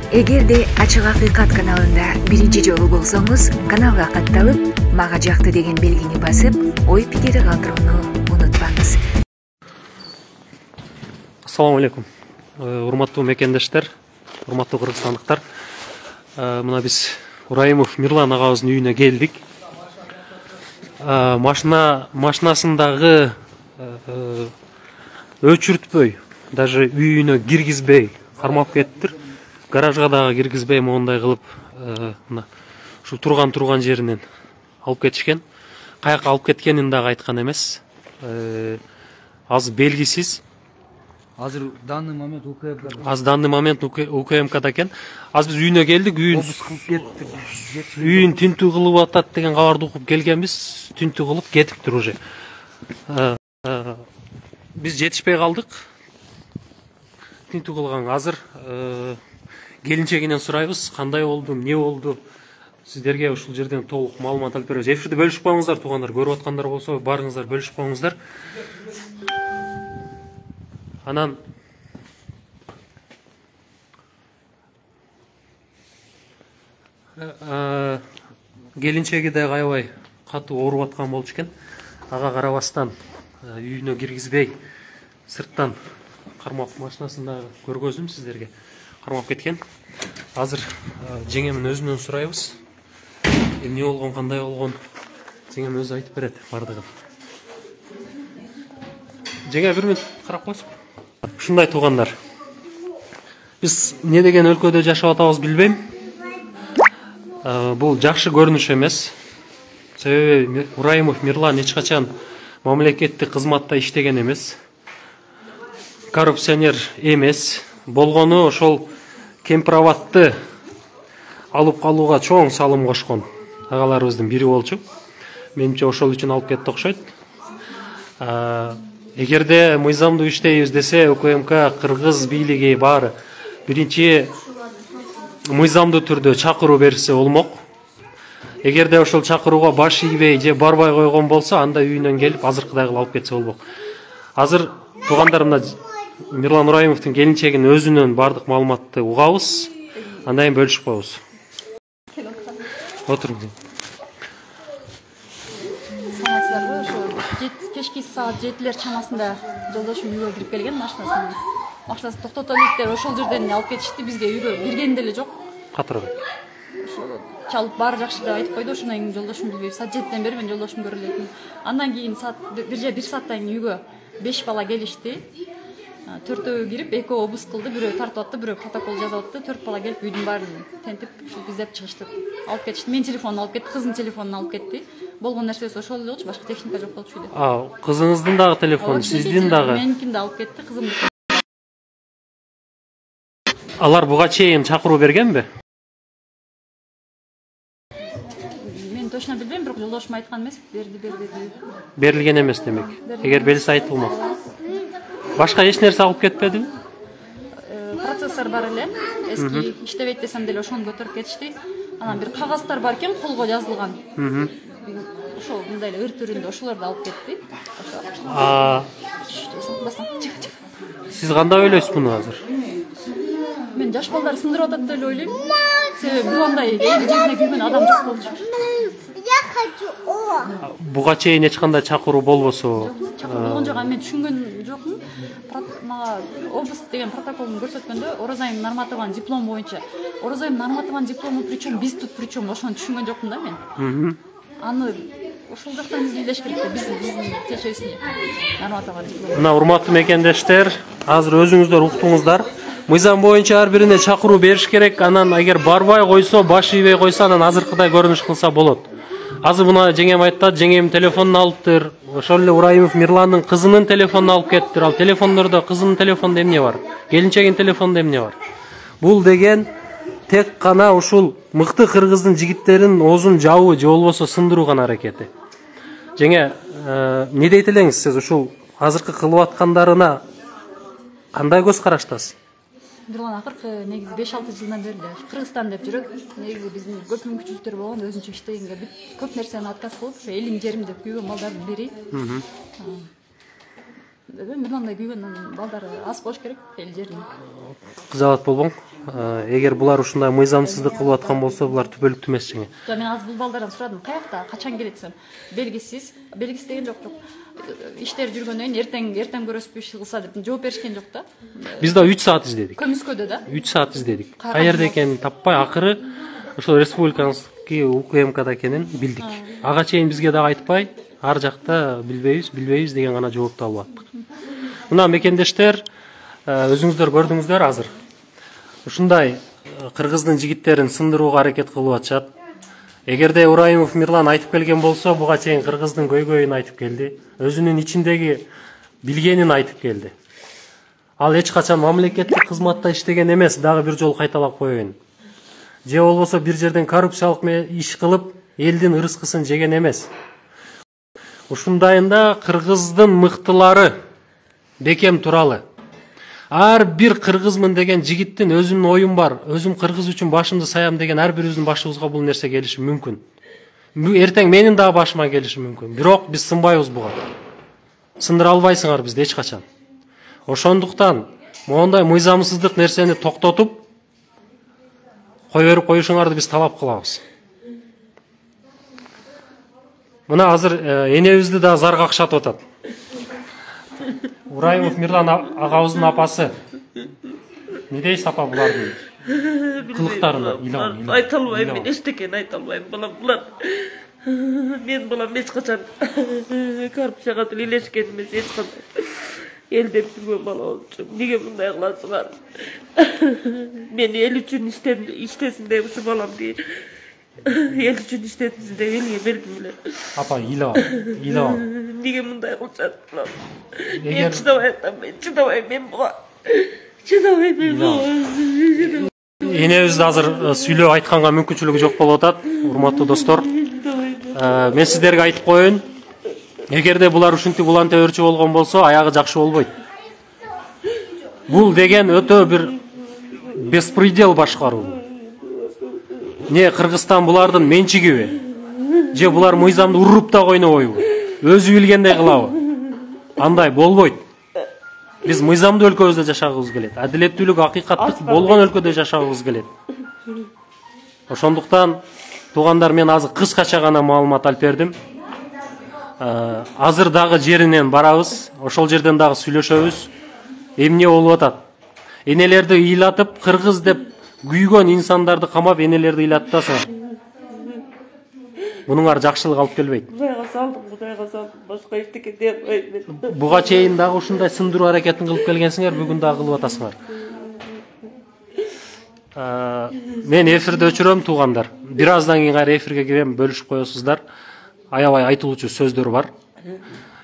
Эгерде Ачык Акыйкат каналында биринчи жолу болсоңуз, каналга катталып, мага жакты деген белгини басып, ой пикири калтырууну унутпаңыз. Assalamu alaikum. Урматтуу мекендештер, урматтуу кыргызстандыктар. Мына биз Урайымов Мирлан агабыздын үйүнө келдик. Машинасындагы өчүртпөй, даже үйүнө киргизбей кармап кеттир. Гаражга дагы киргизбей моундай кылып, ушу турган жеринен алып кетишкен. Каяка алып кеткенин дагы айткан эмес. Азыр белгисиз. Азыр данный момент УКМК. Данный момент УКМКда экен. Азыр биз үйүнө келдик, үйүн тинтүү кылып атат деген кабарды угуп келгенбиз. Тинтүү кылып кетиптир уже. Биз жетишпей калдык. Тинтүү кылганга азыр келинчегинен сурайбыз, кандай болду, эмне болду. Сиздерге ушул жерден толук маалымат алып беребиз. Эфирде бөлүшүп коюңуздар, туугандар, көрүп аткандар болсо, барыңыздар, бөлүшүп коюңуздар. Анан келинчеги да аябай катуу ооруп аткан болчу экен. Ага карабастан үйүнө киргизбей сырттан кармап, машинасында көргөздүм сиздерге. Кармап кеткен. Азыр жеңемин өзүнөн сурайбыз. Эмне болгон, кандай болгон? Жеңем өзү айтып берет бардыгын. Жеңе бир мүнөт карап коесуң. Ушундай туугандар. Биз эмне деген өлкөдө жашап атабыз билбейм. Бул жакшы көрүнүш эмес. Себеби Урайымов Мирлан эч качан мамлекеттик кызматта иштеген эмес. Коррупционер эмес. Болгону ошол кемпирабадты алып калууга чоң салым кошкон агаларыбыздын бири болчу. Менимче ошол үчүн алып кетти окшойт. Эгерде мыйзамдуу иштейбиз десе, УКМК, кыргыз бийлиги баары биринчи мыйзамдуу түрдө чакыруу берсе болмок. Эгерде ошол чакырууга баш ийбей же барбай койгон болсо, анда үйүнөн келип азыркыдай кылып алып кетсе болмок. Азыр туугандар, мына Мирлан Урайымовдун келинчегинин өзүнөн бардык маалыматты угабыз, андан кийин бөлүшүп коебуз. Отуруңуз. Саламатсыздарбы? Ошо кечки саат 7-лер чамасында жолдошум үйгө кирип келген машинасын токтотолуйт деп ошол жерден алып кетишти. Бизге үйгө кирген деле жок. Катыргы. Ошо чалып баары жакшы деп айтып койду. Ошондон кийин жолдошум билбейм. Саат 7ден бери мен жолдошум көрө элекмин. Андан кийин саат 1 сааттан кийин үйгө 5 бала келишти. 4-өө кирип, 2 обыс кылды, бирөө тартып атты, бирөө протокол жазып атты. 4 бала келип үйдүн баарын тентип, издеп чыгышты. Алып кетишти. Менин телефонумду алып кетти, кыздын телефонун алып кетти. Болгон нерсеси ошол эле болчу, башка техника жок болчу үйдө. Кызыңыздын дагы телефону, сиздин дагы. Меникин да алып кетти, кызымдыкын. Алар буга чейин чакыруу бергенби? Мен точно билбейм, бирок жолдошум айткан эмес, берди. Берилген эмес демек. Эгер берилсе айтылмак. Башка эч нерсе алып кетпедиби? Процессор бар эле, эски иштебейт десем деле ошону көтөрүп кетишти. Анан бир кагаздар бар экен, колго жазылган. Ошол мындай эле ыр түрүндө, ошолорду алып кетти. Сиз кандай ойлойсуз муну азыр? Мен жаш балдар сындырып атат деп ойлойм. Себеби бугандай жерине күйгөн адам жок болчу. Буга чейин эч кандай чакыруу болбосо? Чакыруу болгон жок, мен түшүнгөн жокмун. Мага обыс деген протоколун көрсөткөндө Оразайым Нарматованын диплому боюнча. Оразайым Нарматованын диплому причем биз тут причем ошону түшүнгөн жокмун да мен. Аны ошол жактан изилдеш керек да, биздин текшерүүсүн Нарматованын диплому. Мына урматтуу мекендештер, азыр өзүңүздөр уктуңуздар. Мыйзам боюнча ар бирине чакыруу бериш керек. Анан эгер барбай койсо, баш ийбей койсо, анан азыркыдай көрүнүш кылса болот. Азыр мына жеңем айтат, жеңем телефонун алыптыр. Ошол эле Урайымов Мирландын кызынын телефонун алып кеттир. Ал телефондордо кызынын телефонунда эмне бар? Келинчегинин телефонунда эмне бар? Бул деген тек гана ушул мыкты кыргыздын жигиттеринин оозун жабуу же болбосо сындыруу гана аракети. Жеңе, эмне дейт элеңиз сиз ушул азыркы кылып аткандарына кандай көз караштасыз? Мирлан акыркы негизи 5-6 жылдан бери Кыргызстан деп жүрөт. Негизи биздин көп мүмкүнчүлүктөр болгон, өзүнчө иштегенге көп нерсени отказ кылып, элин жерим деп күйгөн балдардын бири. мындай күйгөн балдар аз болуш керек эл жердин. Кызалат болбоң. Эгер булар ушундай мыйзамсыздык кылып аткан болсо, булар түбөлүктүү эмес чеңе. Мен аз бул балдардан сурадым, каякта, качан келет десем, белгисиз деген жок. Иштер жүргөндөн кийин эртең көрөсүзбү иш кылса деп жооп беришкен жок да. Биз да 3 саат издедик. Көмүскөдө да. 3 саат издедик. Каерде экенин таппай, акыры ошол республиканский УКМКда экенин билдик. Ага чейин бизге дагы айтпай, ар жакта билбейбиз деген гана жоопту алып аттык. Мына мекендештер, өзүңүздөр көрдүңүздөр азыр. Ушундай кыргыздын жигиттерин сындырууга аракет кылып атышат. Эгерде Ураимов Мирлан айтып келген болсо, буга чейин кыргыздын көйгөйүн айтып келди. Өзүнүн ичиндеги билгенин айтып келди. Ал эч качан мамлекеттик кызматта иштеген эмес, дагы бир жолу кайталап коеюн. Же болбосо бир жерден коррупциялык иш кылып, элдин ырыскысын жеген эмес. Ушундайында кыргыздын мыктылары бекем туралы. Ар бир кыргызмын деген жигиттин өзүнүн оюм бар. Өзүм кыргыз үчүн башымды саям деген ар бирибиздин башыбызга бул нерсе келиши мүмкүн. Эртең менин дагы башыма келиши мүмкүн. Бирок биз сынбайбыз буга. Сындыра албайсыңар бизди эч качан. Ошондуктан моундай мыйзамсыздык нерсени токтотуп кой берип коюшуңарды биз талап кылабыз. Мына азыр энебизди да зар какшатып атат. Ураимов Мирлан агабыздын апасы. Не дейсиз апа булардын кылыктарына? Айта албайм, мен эчтекени айта албайм. Булар мен балам эч качан коррупцияга илешкен эмес, эч кандай. Элдеп жүргөн бала болчу. Неге мындай кыласыңар? Мен эл үчүн иштесин деп ушу баламды эл үчүн иштетсин деп элге бердим эле. Апа, ыйлап. Неге мындай кылышат? Мен чыдабайм, буга. Энебизди азыр сүйлөп айтканга мүмкүнчүлүгү жок болуп атат, урматтуу достор. Мен сиздерге айтып коеюн. Эгерде булар ушинтип улан тебөрчү болгон болсо, аягы жакшы болбойт. Бул деген өтө бир беспредел башкаруу. Не Кыргызстан булардын менчигиби? Же булар мыйзамды уруп да койнобойбу? Өзү билгендей кылабы? Андай болбойт. Биз мыйзамдуу өлкөбүздө жашагыбыз келет. Адилеттүүлүк, акыйкаттык болгон өлкөдө жашагыбыз келет. Ошондуктан туугандар, мен азыр кыскача гана маалымат алып бердим. Азыр дагы жеринен барабыз, ошол жерден дагы сүйлөшөбүз. Эмне болуп атат? Энелерди ыйлатып, кыргыз деп күйгөн инсандарды камап, энелерди ыйлаттасыңар. Мунуңар жакшылык алып келбейт. Кудайга салдым, башка эчтеке дей албайм. Буга чейин дагы ушундай сындыруу аракетин кылып келгенсиңер, бүгүн дагы кылып атасыңар. Мен эфирди өчүрөм, туугандар. Бир аздан кийин кайра эфирге кирем, бөлүшүп коесуздар. Аябай айтылуучу сөздөр бар.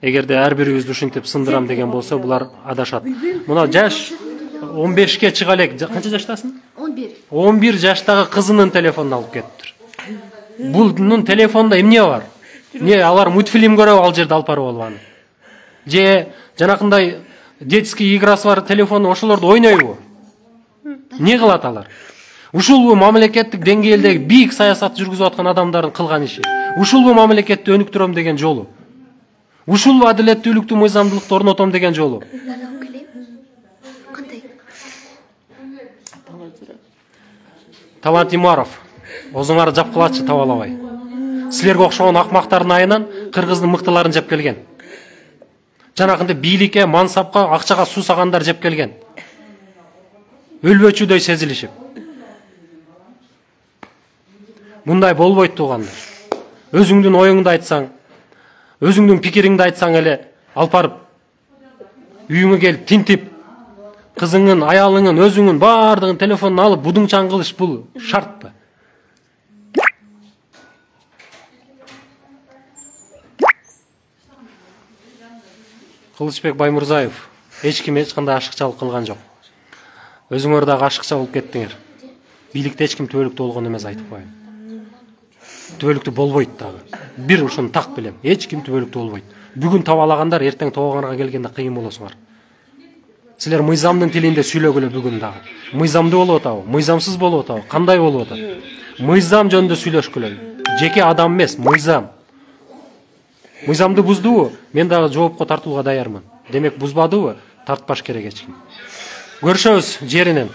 Эгерде ар бирибизди ушинтип сындырам деген болсо, булар адашат. Мына жаш 15ке чыга элек. Канча жаштасың? 11 жаштагы кызынын телефонун алып кетиптир. Булнун телефонунда эмне бар? Не, алар мультфильм көрөбү ал жерде алып барып алган. Же жанакындай детский играсы бар телефон, ошолорду ойнойбу? Не кылат алар? Ушулбу мамлекеттик деңгээлдеги бийик саясат жүргүзүп аткан адамдардын кылган иши? Ушулбу мамлекетти өнүктүрөм деген жолу? Ушулбу адилеттүүлүктү, мыйзамдуулукту орнотом деген жолу? Талант Имаров, озуңарды жапкылачы табалабай. Силерге окшогон акмактардын айынан кыргыздын мыктыларын жеп келген. Жанакындай бийликке, мансапка, акчага суусагандар жеп келген. Өлбөчүдөй сезилишип. Мындай болбойт, туугандар. Өзүңдүн оюңду айтсаң, өзүңдүн пикириңди айтсаң эле, алып барып үйүңө келип тинтип, кызыңын, аялыңын, өзүңүн баардыгын телефонун алып будуңчан кылыш, бул шартпы? Кылычбек Баймурзаев эч ким эч кандай ашыкчалык кылган жок. Өзүңөр дагы ашыкча болуп кеттиңер. Бийликте эч ким түбөлүктүү болгон эмес, айтып коеюн. Түбөлүктүү болбойт дагы. Бир ушуну так билем. Эч ким түбөлүктүү болбойт. Бүгүн табалагандар эртең табаганга келгенде кыйын болосуңар. Силер мыйзамдын тилинде сүйлөгүлө бүгүн дагы. Мыйзамдуу болуп атабы? Мыйзамсыз болуп атабы? Кандай болуп атат? Мыйзам жөнүндө сүйлөшкүлө. Жеке адам эмес, мыйзам. Мыйзамды буздубу? Мен дагы жоопко тартууга даярмын. Демек бузбадыбы? Тартпаш керек эч ким. Көрүшөбүз жеринен.